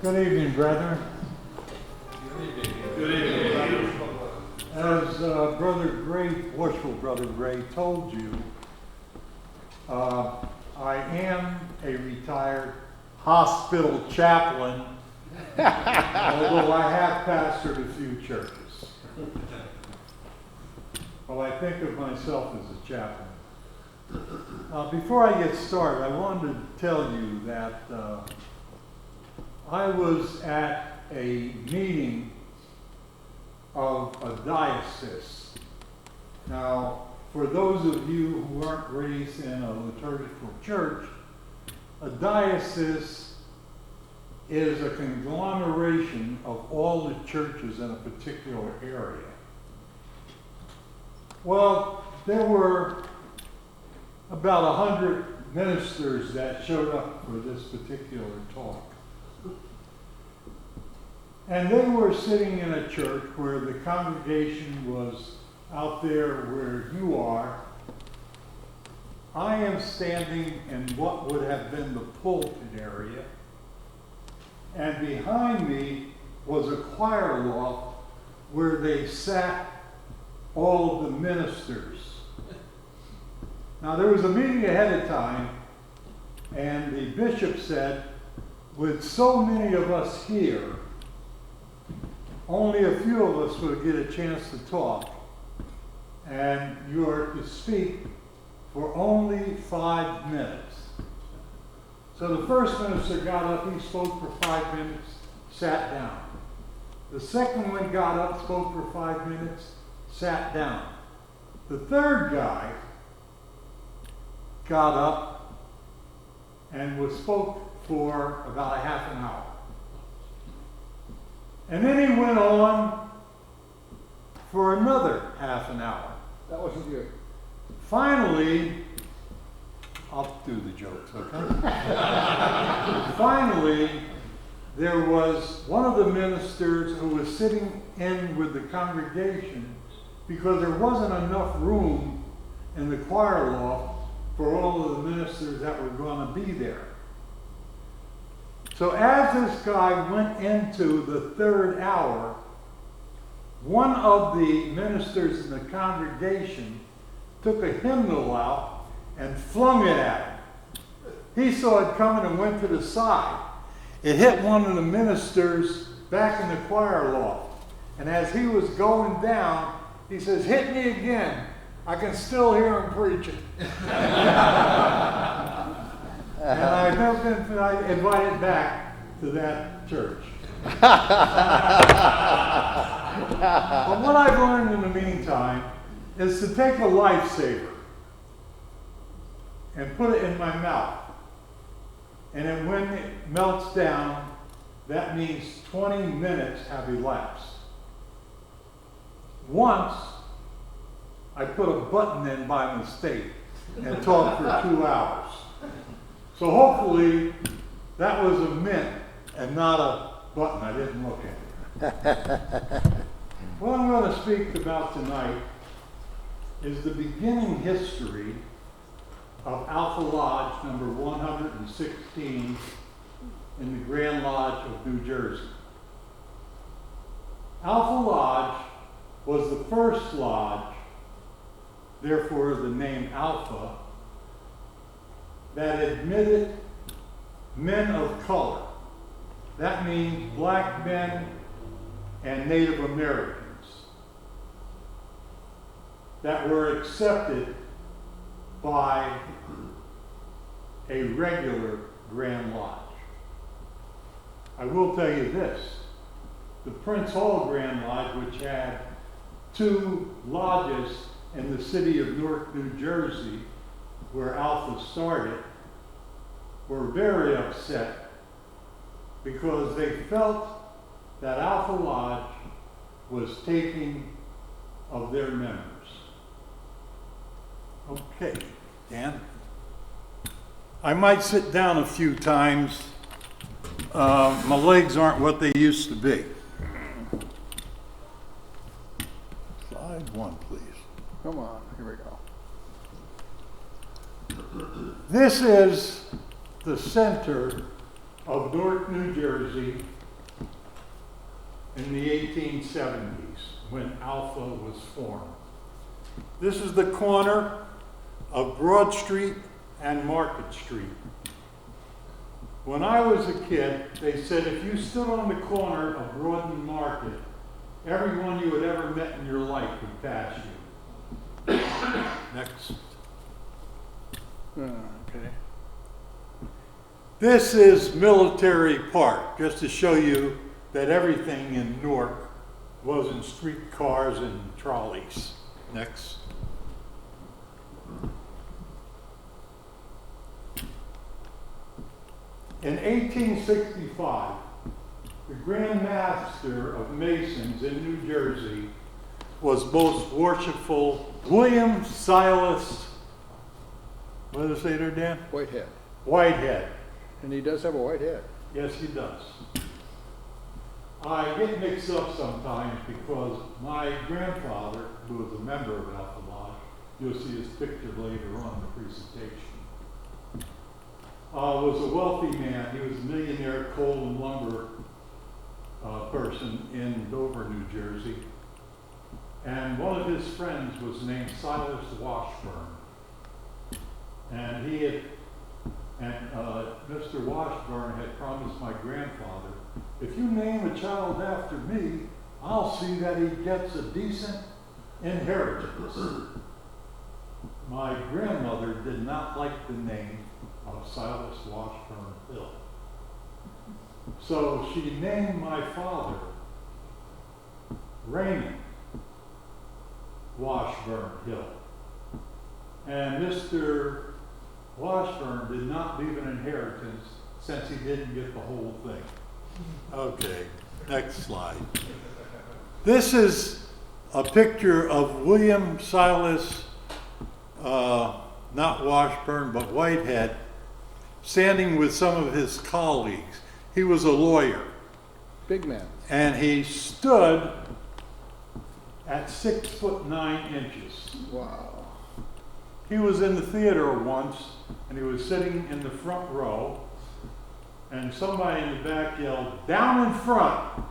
Good evening, brethren. Good evening, brothers. As Brother Gray, Worshipful Brother Gray, told you, I am a retired hospital chaplain, although I have pastored a few churches. Well, I think of myself as a chaplain. Before I get started, I wanted to tell you that I was at a meeting of a diocese. Now, for those of you who aren't raised in a liturgical church, a diocese is a conglomeration of all the churches in a particular area. Well, there were about 100 ministers that showed up for this particular talk. And they were sitting in a church where the congregation was out there where you are. I am standing in what would have been the pulpit area. And behind me was a choir loft where they sat all of the ministers. Now, there was a meeting ahead of time, and the bishop said, with so many of us here, only a few of us will get a chance to talk, and you are to speak for only 5 minutes. So the first minister got up, he spoke for 5 minutes, sat down. The second one got up, spoke for 5 minutes, sat down. The third guy got up and spoke for about a half an hour. And then he went on for another half an hour. That wasn't you. Finally, I'll do the jokes, okay? Finally, there was one of the ministers who was sitting in with the congregation because there wasn't enough room in the choir loft for all of the ministers that were going to be there. So as this guy went into the third hour, one of the ministers in the congregation took a hymnal out and flung it at him. He saw it coming and went to the side. It hit one of the ministers back in the choir loft. And as he was going down, he says, "Hit me again. I can still hear him preaching." And I've never been invited back to that church. But what I've learned in the meantime is to take a lifesaver and put it in my mouth. And then when it melts down, that means 20 minutes have elapsed. Once, I put a button in by mistake and talked for 2 hours. So hopefully that was a mint and not a button. I didn't look at it. What I'm going to speak about tonight is the beginning history of Alpha Lodge number 116 in the Grand Lodge of New Jersey. Alpha Lodge was the first lodge, therefore the name Alpha, that admitted men of color. That means black men and Native Americans that were accepted by a regular Grand Lodge. I will tell you this, the Prince Hall Grand Lodge, which had 2 lodges in the city of Newark, New Jersey, where Alpha started, were very upset because they felt that Alpha Lodge was taking of their members. Okay, Dan. I might sit down a few times. My legs aren't what they used to be. Slide 1, please. Come on, here we go. This is the center of Newark, New Jersey in the 1870s when Alpha was formed. This is the corner of Broad Street and Market Street. When I was a kid, they said if you stood on the corner of Broad and Market, everyone you had ever met in your life would pass you. Next. Okay. This is Military Park, just to show you that everything in Newark wasn't streetcars and trolleys. Next. In 1865, the Grand Master of Masons in New Jersey was Most Worshipful William Silas, what did it say there, Dan? Whitehead. Whitehead. And he does have a white head. Yes, he does. I get mixed up sometimes because my grandfather, who was a member of Alpha Lodge, you'll see his picture later on in the presentation, was a wealthy man. He was a millionaire coal and lumber person in Dover, New Jersey. And one of his friends was named Silas Washburn. And Mr. Washburn had promised my grandfather, if you name a child after me, I'll see that he gets a decent inheritance. My grandmother did not like the name of Silas Washburn Hill. So she named my father Raymond Washburn Hill. And Mr. Washburn did not leave an inheritance since he didn't get the whole thing. Okay, next slide. This is a picture of William Silas, not Washburn, but Whitehead, standing with some of his colleagues. He was a lawyer. Big man. And he stood at 6'9". Wow. He was in the theater once, and he was sitting in the front row, and somebody in the back yelled, "Down in front!"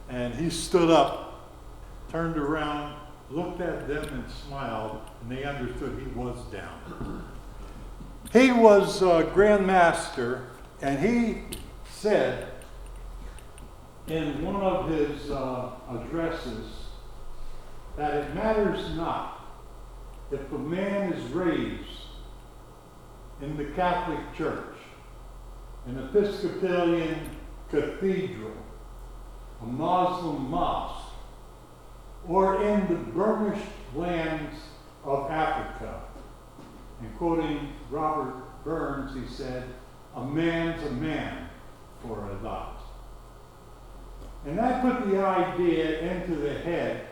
And he stood up, turned around, looked at them and smiled, and they understood he was down. He was Grand Master, and he said in one of his addresses that it matters not if a man is raised in the Catholic Church, an Episcopalian cathedral, a Muslim mosque, or in the burnished lands of Africa. And quoting Robert Burns, he said, "A man's a man for a lot." And that put the idea into the head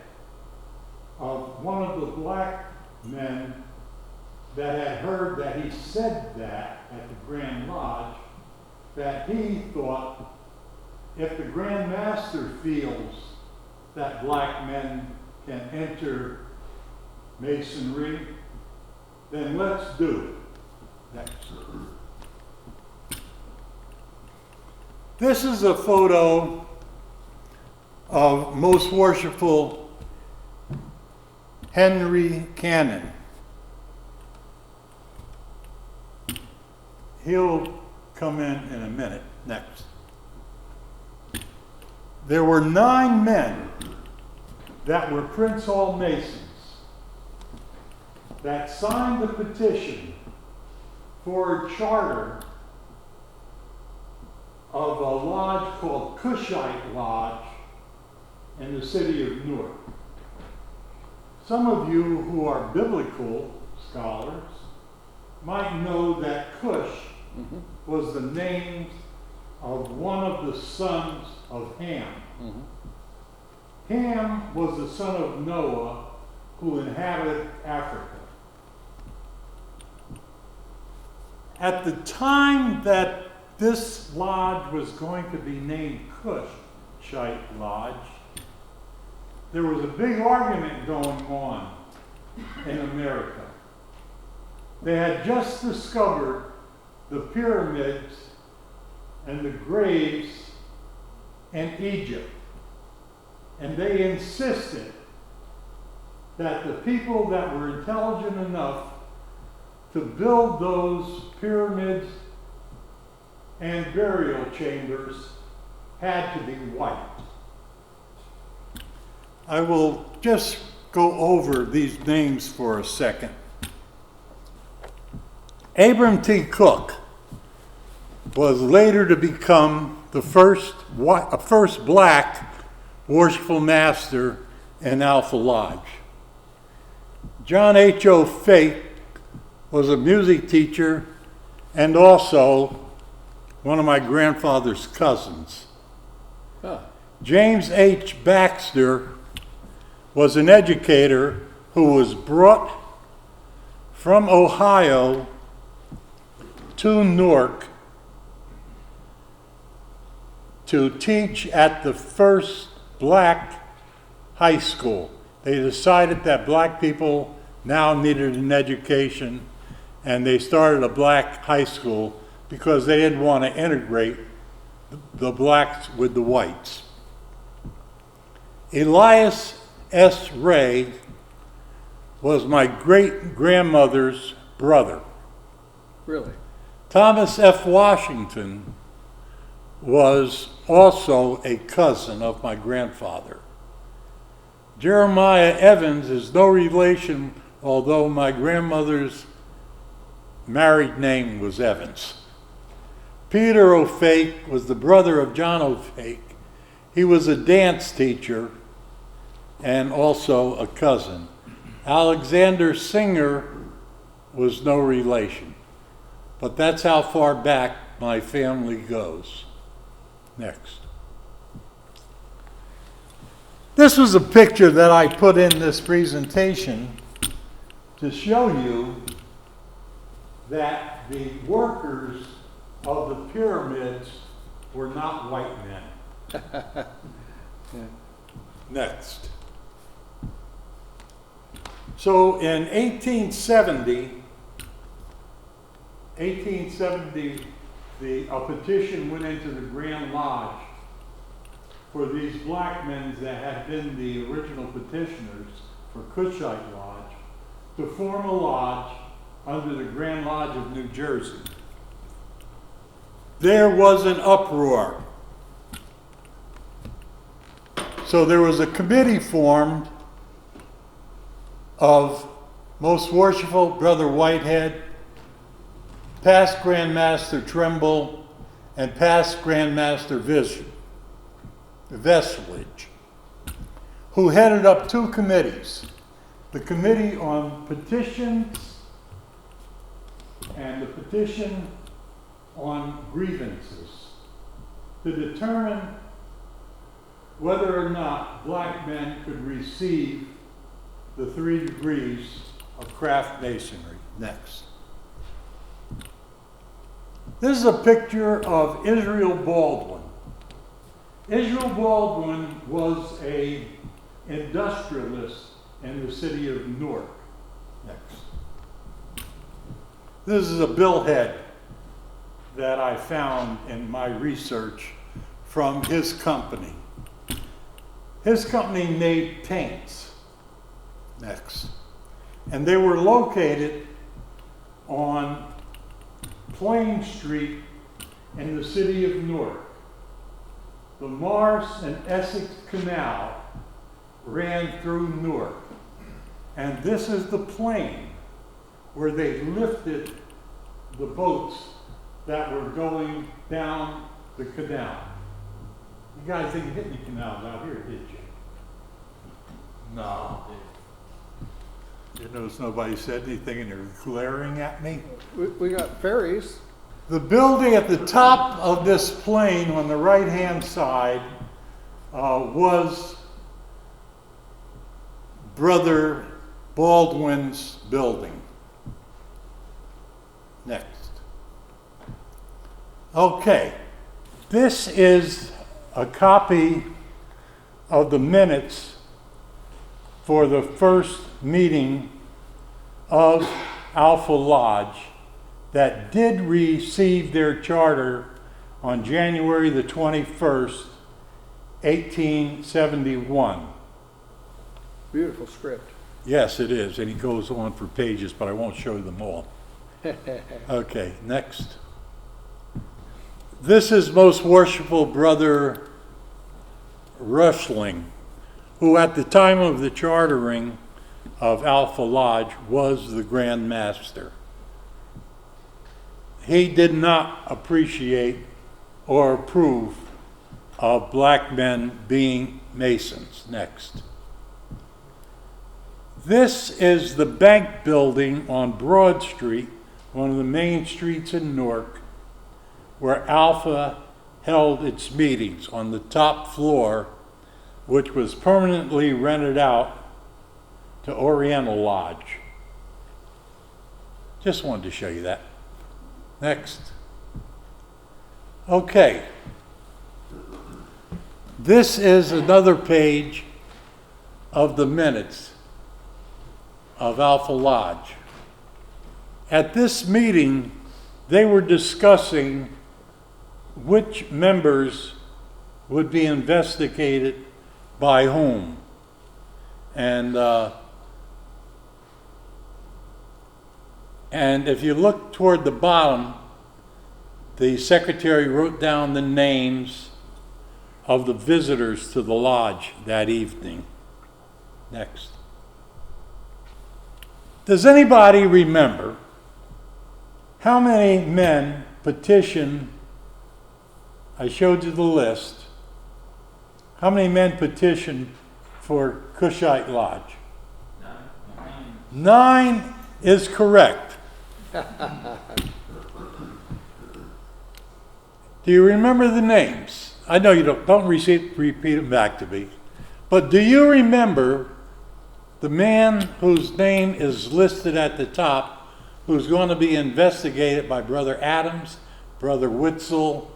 of one of the black men that had heard that he said that at the Grand Lodge, that he thought if the Grand Master feels that black men can enter Masonry, then let's do it. Next. This is a photo of Most Worshipful Henry Cannon. He'll come in a minute. Next. There were 9 men that were Prince Hall Masons that signed the petition for a charter of a lodge called Cushite Lodge in the city of Newark. Some of you who are biblical scholars might know that Cush was the name of one of the sons of Ham. Ham was the son of Noah who inhabited Africa. At the time that this lodge was going to be named Cushite Lodge, there was a big argument going on in America. They had just discovered the pyramids and the graves in Egypt. And they insisted that the people that were intelligent enough to build those pyramids and burial chambers had to be white. I will just go over these names for a second. Abram T. Cook was later to become the first black worshipful master in Alpha Lodge. John H.O. Fake was a music teacher and also one of my grandfather's cousins. Huh. James H. Baxter was an educator who was brought from Ohio to Newark to teach at the first black high school. They decided that black people now needed an education, and they started a black high school because they didn't want to integrate the blacks with the whites. Elias S. Ray was my great-grandmother's brother. Really? Thomas F. Washington was also a cousin of my grandfather. Jeremiah Evans is no relation, although my grandmother's married name was Evans. Peter O'Fake was the brother of John O'Fake. He was a dance teacher and also a cousin. Alexander Singer was no relation, but that's how far back my family goes. Next. This was a picture that I put in this presentation to show you that the workers of the pyramids were not white men. Yeah. Next. So in 1870, a petition went into the Grand Lodge for these black men that had been the original petitioners for Cushite Lodge to form a lodge under the Grand Lodge of New Jersey. There was an uproar. So there was a committee formed of Most Worshipful Brother Whitehead, past Grand Master Trimble, and past Grand Master Vesselage, who headed up two committees, the Committee on Petitions and the Petition on Grievances, to determine whether or not black men could receive the 3 degrees of craft masonry. Next. This is a picture of Israel Baldwin. Israel Baldwin was an industrialist in the city of Newark. Next. This is a billhead that I found in my research from his company. His company made paints. Next. And they were located on Plain Street in the city of Newark. The Morris and Essex Canal ran through Newark. And this is the plain where they lifted the boats that were going down the canal. You guys didn't hit any canals out here, did you? No. You notice nobody said anything and they're glaring at me? We got ferries. The building at the top of this plain on the right-hand side was Brother Baldwin's building. Next. Okay, this is a copy of the minutes for the first meeting of Alpha Lodge that did receive their charter on January the 21st, 1871. Beautiful script. Yes, it is, and he goes on for pages, but I won't show them all. Okay, next. This is Most Worshipful Brother Rushling, who at the time of the chartering of Alpha Lodge was the Grand Master. He did not appreciate or approve of black men being Masons. Next. This is the bank building on Broad Street, one of the main streets in Newark, where Alpha held its meetings on the top floor, which was permanently rented out to Oriental Lodge. Just wanted to show you that. Next. Okay. This is another page of the minutes of Alpha Lodge. At this meeting, they were discussing which members would be investigated by whom. And if you look toward the bottom, the secretary wrote down the names of the visitors to the lodge that evening. Next. Does anybody remember how many men petitioned? I showed you the list. How many men petitioned for Cushite Lodge? 9 is correct. Do you remember the names? I know you don't repeat them back to me. But do you remember the man whose name is listed at the top, who's going to be investigated by Brother Adams, Brother Witzel,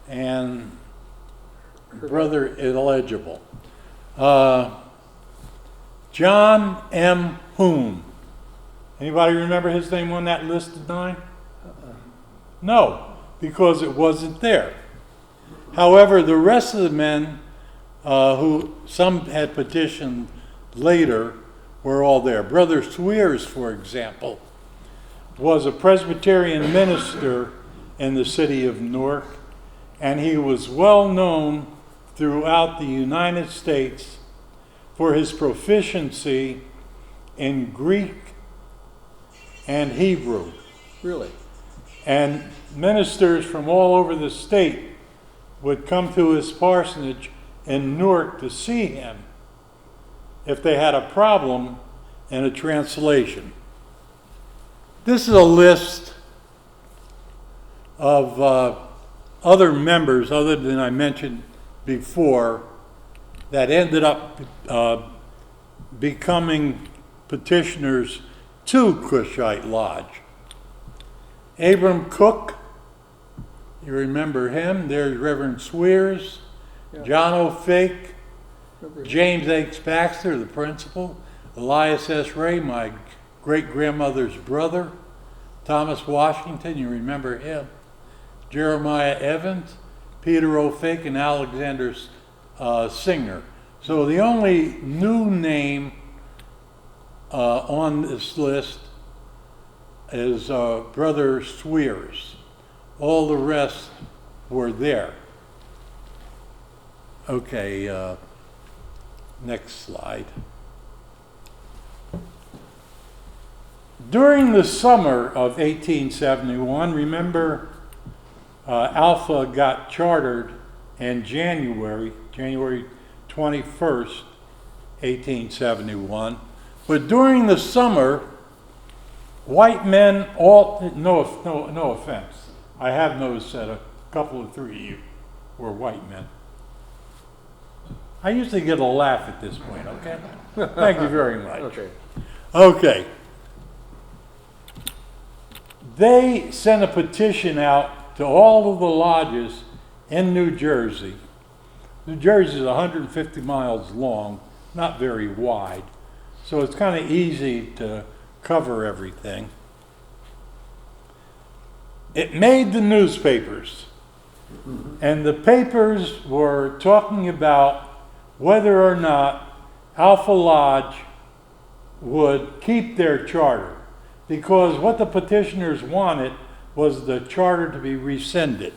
and Brother Illegible? John M. Hoon. Anybody remember his name on that list of 9? No, because it wasn't there. However, the rest of the men who some had petitioned later were all there. Brother Swears, for example, was a Presbyterian minister in the city of Newark, and he was well known throughout the United States for his proficiency in Greek and Hebrew. Really? And ministers from all over the state would come to his parsonage in Newark to see him if they had a problem in a translation. This is a list of other members, other than I mentioned before, that ended up becoming petitioners to Cushite Lodge. Abram Cook, you remember him. There's Reverend Swears, Yeah. John O'Fake, Remember- James H. Baxter, the principal, Elias S. Ray, my great-grandmother's brother, Thomas Washington, you remember him, Jeremiah Evans, Peter O'Fake, and Alexander Singer. So the only new name on this list is Brother Swears. All the rest were there. Okay, next slide. During the summer of 1871, remember Alpha got chartered in January 21st, 1871. But during the summer, white men no offense. I have noticed that a couple of 3 of you were white men. I usually get a laugh at this point, okay? Thank you very much. Okay. Okay. They sent a petition out to all of the lodges in New Jersey. New Jersey is 150 miles long, not very wide, so it's kind of easy to cover everything. It made the newspapers. And the papers were talking about whether or not Alpha Lodge would keep their charter. Because what the petitioners wanted was the charter to be rescinded.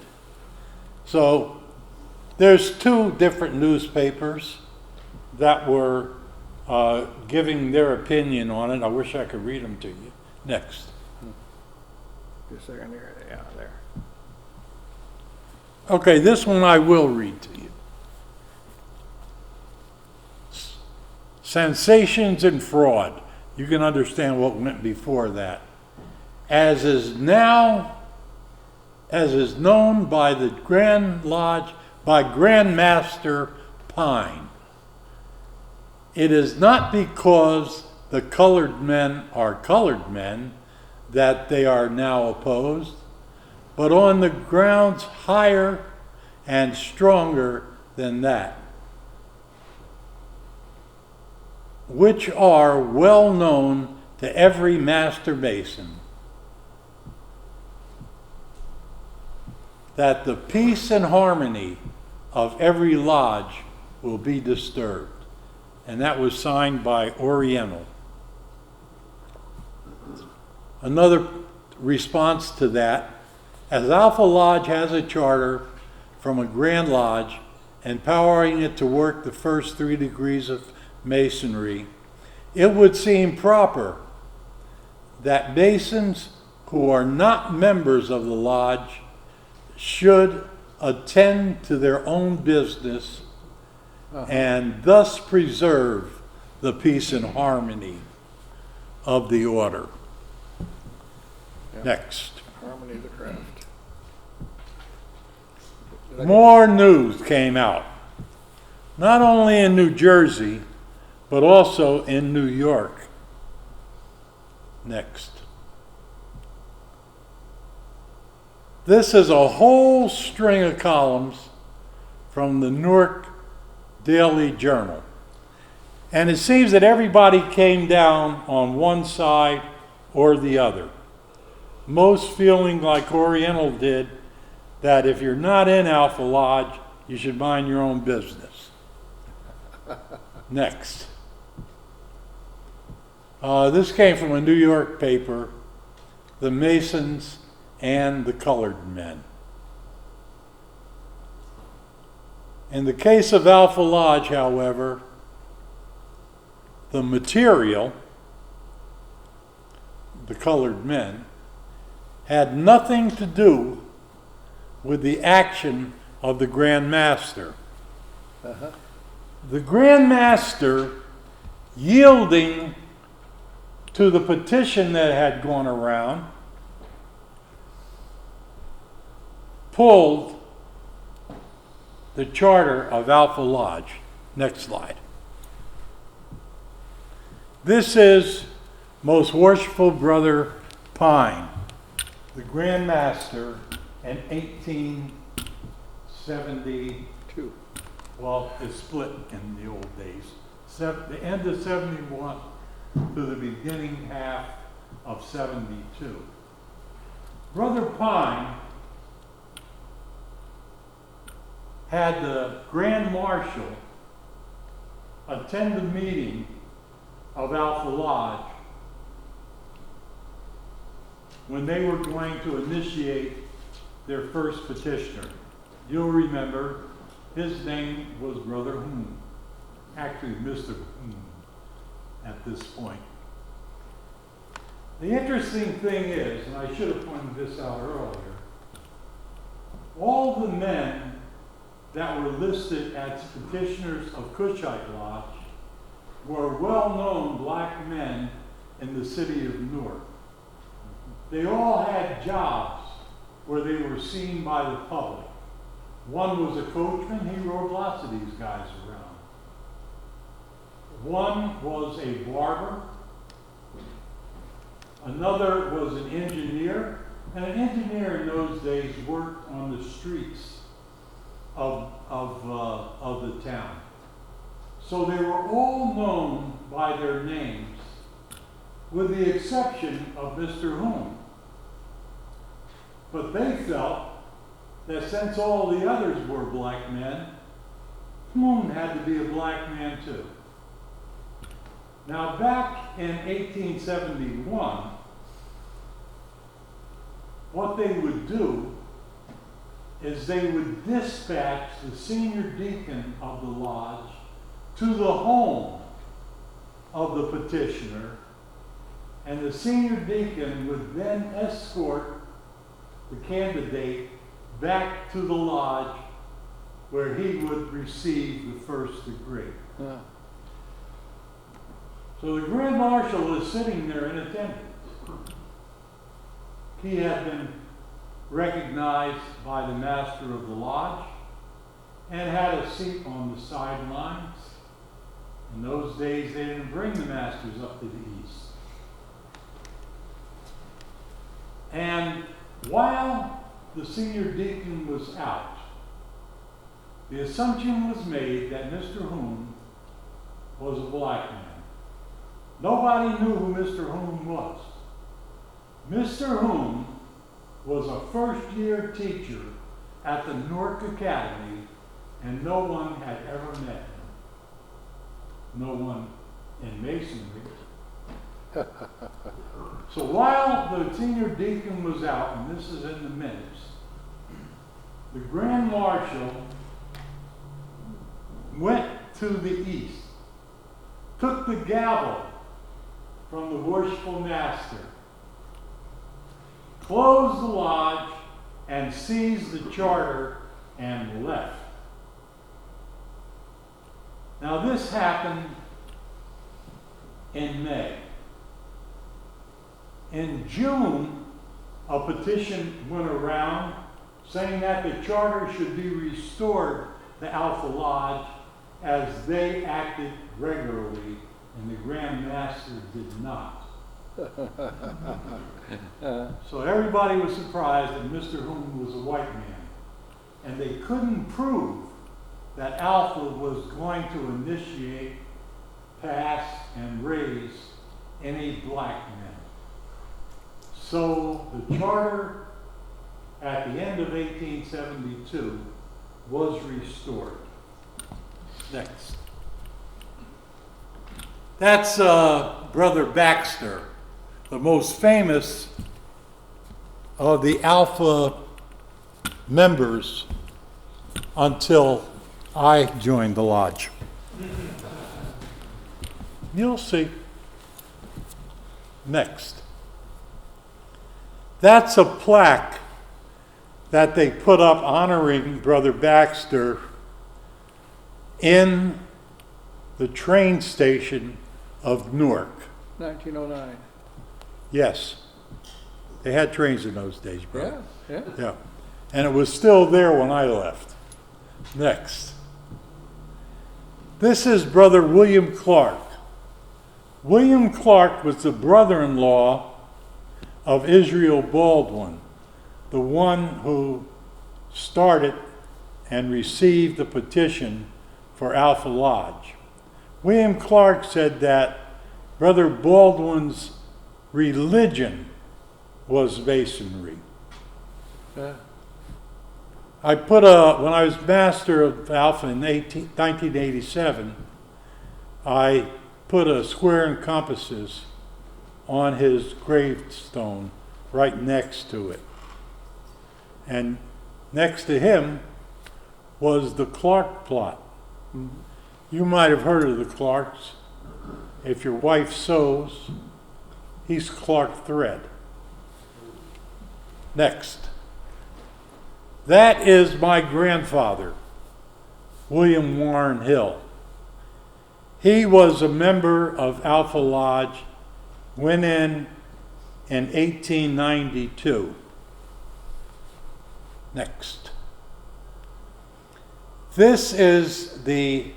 So there's two different newspapers that were giving their opinion on it. I wish I could read them to you. Next. Just a second here. Yeah, there. Okay, this one I will read to you. Sensations and fraud. You can understand what went before that. As is known by the Grand Lodge, by Grand Master Pine. It is not because the colored men are colored men that they are now opposed, but on the grounds higher and stronger than that, which are well known to every Master Mason, that the peace and harmony of every lodge will be disturbed. And that was signed by Oriental. Another response to that, as Alpha Lodge has a charter from a Grand Lodge empowering it to work the first 3 degrees of Masonry, it would seem proper that Masons who are not members of the Lodge should attend to their own business and thus preserve the peace and harmony of the order. Yeah. Next. Harmony of the craft. More news came out, not only in New Jersey, but also in New York. Next. This is a whole string of columns from the Newark Daily Journal. And it seems that everybody came down on one side or the other. Most feeling like Oriental did, that if you're not in Alpha Lodge, you should mind your own business. Next. This came from a New York paper, The Masons and the Colored Men. In the case of Alpha Lodge, however, the material, the colored men, had nothing to do with the action of the Grand Master. The Grand Master, yielding to the petition that had gone around, pulled the charter of Alpha Lodge. Next slide. This is Most Worshipful Brother Pine, the Grand Master in 1872. Well, it's split in the old days. The end of 71 to the beginning half of 72. Brother Pine had the Grand Marshal attend the meeting of Alpha Lodge when they were going to initiate their first petitioner. You'll remember his name was Brother Hoon, actually Mr. Hoon at this point. The interesting thing is, and I should have pointed this out earlier, all the men that were listed as petitioners of Cushite Lodge were well-known black men in the city of Newark. They all had jobs where they were seen by the public. One was a coachman. He rode lots of these guys around. One was a barber. Another was an engineer. And an engineer in those days worked on the streets of the town. So they were all known by their names, with the exception of Mr. Hoon. But they felt that since all the others were black men, Moon had to be a black man too. Now back in 1871, what they would do is they would dispatch the senior deacon of the lodge to the home of the petitioner, and the senior deacon would then escort the candidate back to the lodge where he would receive the first degree. Yeah. So the Grand Marshal is sitting there in attendance. He had been recognized by the master of the lodge and had a seat on the sidelines. In those days, they didn't bring the masters up to the east. And while the senior deacon was out, the assumption was made that Mr. Hoon was a black man. Nobody knew who Mr. Hoon was. Mr. Hoon was a first-year teacher at the Newark Academy, and no one had ever met him. No one in Masonry. So while the senior deacon was out, and this is in the minutes, the Grand Marshal went to the east, took the gavel from the worshipful master, closed the lodge, and seized the charter and left. Now this happened in May. In June, a petition went around saying that the charter should be restored to Alpha Lodge as they acted regularly and the Grand Master did not. So everybody was surprised that Mr. Hoon was a white man. And they couldn't prove that Alpha was going to initiate, pass, and raise any black men. So the charter at the end of 1872 was restored. Next. That's Brother Baxter, the most famous of the Alpha members until I joined the lodge. You'll see. Next. That's a plaque that they put up honoring Brother Baxter in the train station of Newark. 1909. Yes. They had trains in those days, brother. Yeah. Yeah. And it was still there when I left. Next. This is Brother William Clark. William Clark was the brother-in-law of Israel Baldwin, the one who started and received the petition for Alpha Lodge. William Clark said that Brother Baldwin's religion was Masonry. Yeah. I when I was master of Alpha in 1987, I put a square and compasses on his gravestone right next to it. And next to him was the Clark plot. Mm-hmm. You might have heard of the Clarks. If your wife sews, he's Clark thread. Next. That is my grandfather, William Warren Hill. He was a member of Alpha Lodge, went in 1892. Next. This is the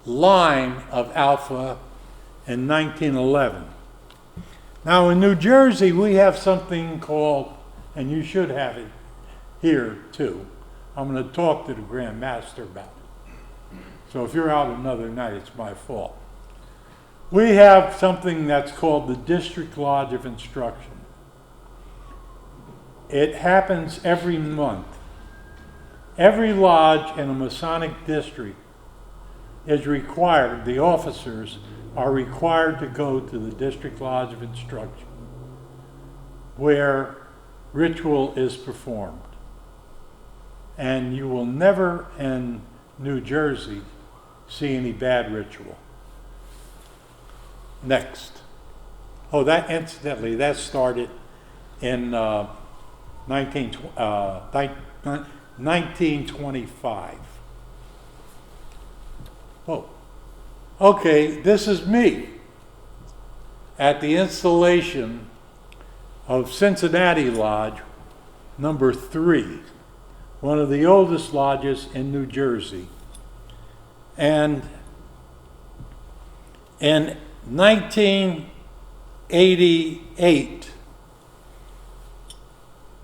line of Alpha in 1911. Now in New Jersey, we have something called, and you should have it here too. I'm going to talk to the Grand Master about it. So if you're out another night, it's my fault. We have something that's called the District Lodge of Instruction. It happens every month every lodge in a Masonic district is required, the officers are required to go to the District Lodge of Instruction, where ritual is performed. And you will never in New Jersey see any bad ritual. Next. Oh, that incidentally, that started in 1925. Oh, okay, this is me at the installation of Cincinnati Lodge number 3, one of the oldest lodges in New Jersey. And in 1988,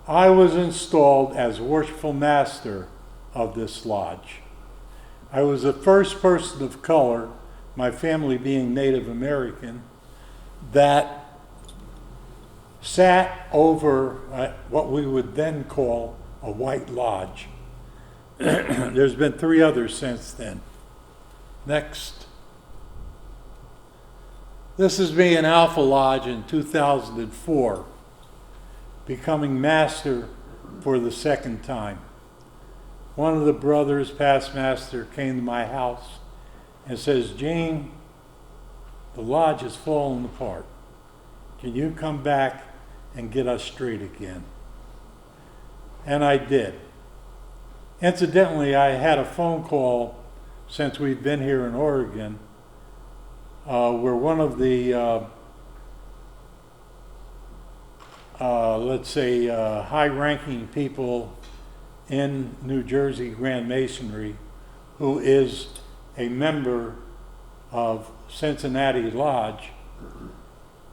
I was installed as Worshipful Master of this lodge. I was the first person of color, my family being Native American, that sat over what we would then call a white lodge. There's been 3 others since then. Next. This is me in Alpha Lodge in 2004, becoming master for the 2nd time. One of the brothers, past master, came to my house and says, "Gene, the lodge has fallen apart. Can you come back and get us straight again?" And I did. Incidentally, I had a phone call since we'd been here in Oregon, where one of the, let's say, high-ranking people in New Jersey Grand Masonry, who is a member of Cincinnati Lodge,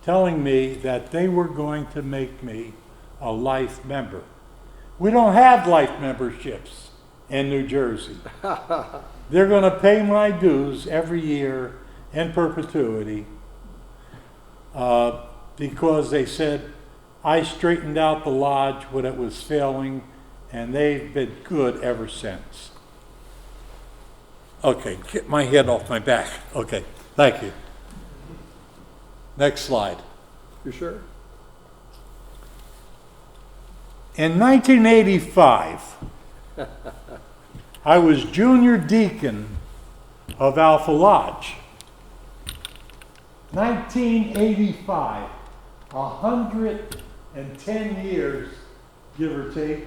telling me that they were going to make me a life member. We don't have life memberships in New Jersey. They're going to pay my dues every year in perpetuity because they said I straightened out the lodge when it was failing, and they've been good ever since. Okay, get my head off my back. Okay, thank you. Next slide. You sure? In 1985, I was junior deacon of Alpha Lodge. 1985, 110 years, give or take,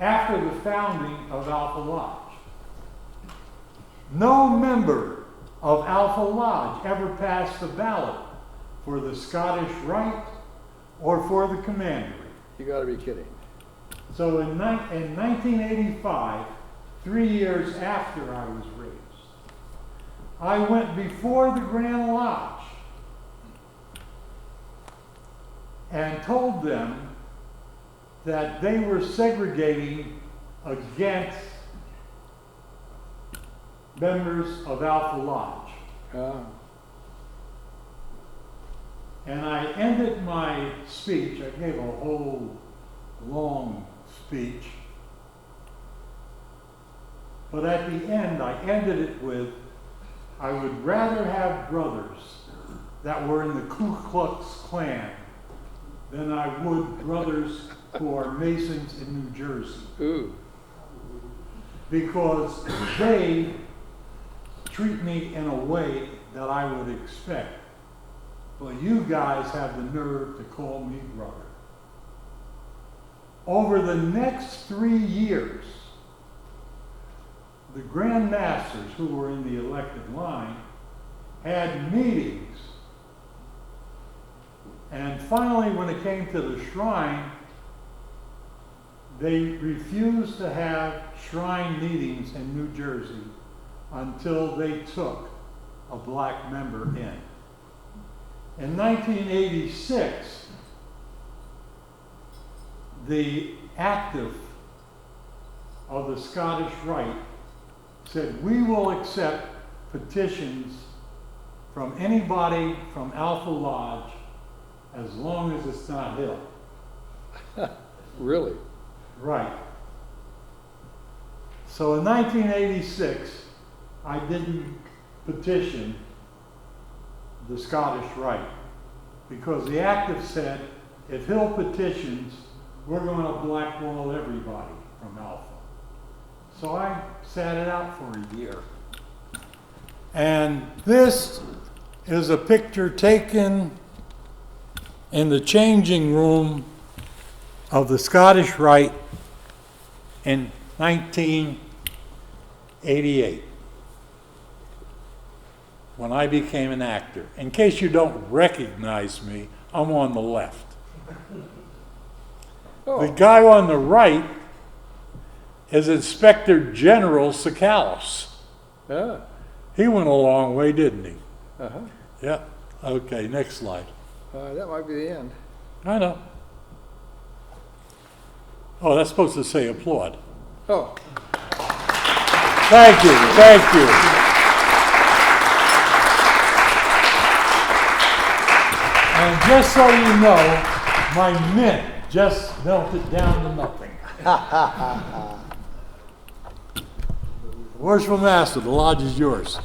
after the founding of Alpha Lodge. No member of Alpha Lodge ever passed the ballot for the Scottish Rite or for the Commandery. You gotta be kidding. So in 1985, 3 years after I was raised, I went before the Grand Lodge and told them that they were segregating against members of Alpha Lodge. And I ended my speech, I gave a whole long speech, but at the end I ended it with, I would rather have brothers that were in the Ku Klux Klan than I would brothers who are Masons in New Jersey. Ooh. Because they treat me in a way that I would expect. But you guys have the nerve to call me brother. Over the next 3 years, the Grand Masters, who were in the elected line, had meetings. And finally, when it came to the shrine, they refused to have shrine meetings in New Jersey until they took a black member in. In 1986, the active of the Scottish Rite said, we will accept petitions from anybody from Alpha Lodge as long as it's not Hill. Really? Right. So in 1986, I didn't petition the Scottish Rite because the active said, if Hill petitions, we're going to blackball everybody from Alpha. So I sat it out for a year. And this is a picture taken in the changing room of the Scottish Rite in 1988, when I became an actor. In case you don't recognize me, I'm on the left. Oh. The guy on the right is Inspector General Sakalis. Yeah. He went a long way, didn't he? Uh-huh. Yeah. Okay, next slide. That might be the end. I know. Oh, that's supposed to say applaud. Oh, Thank you, thank you. And just so you know, my mint just melted down to nothing. Worshipful Master, the lodge is yours.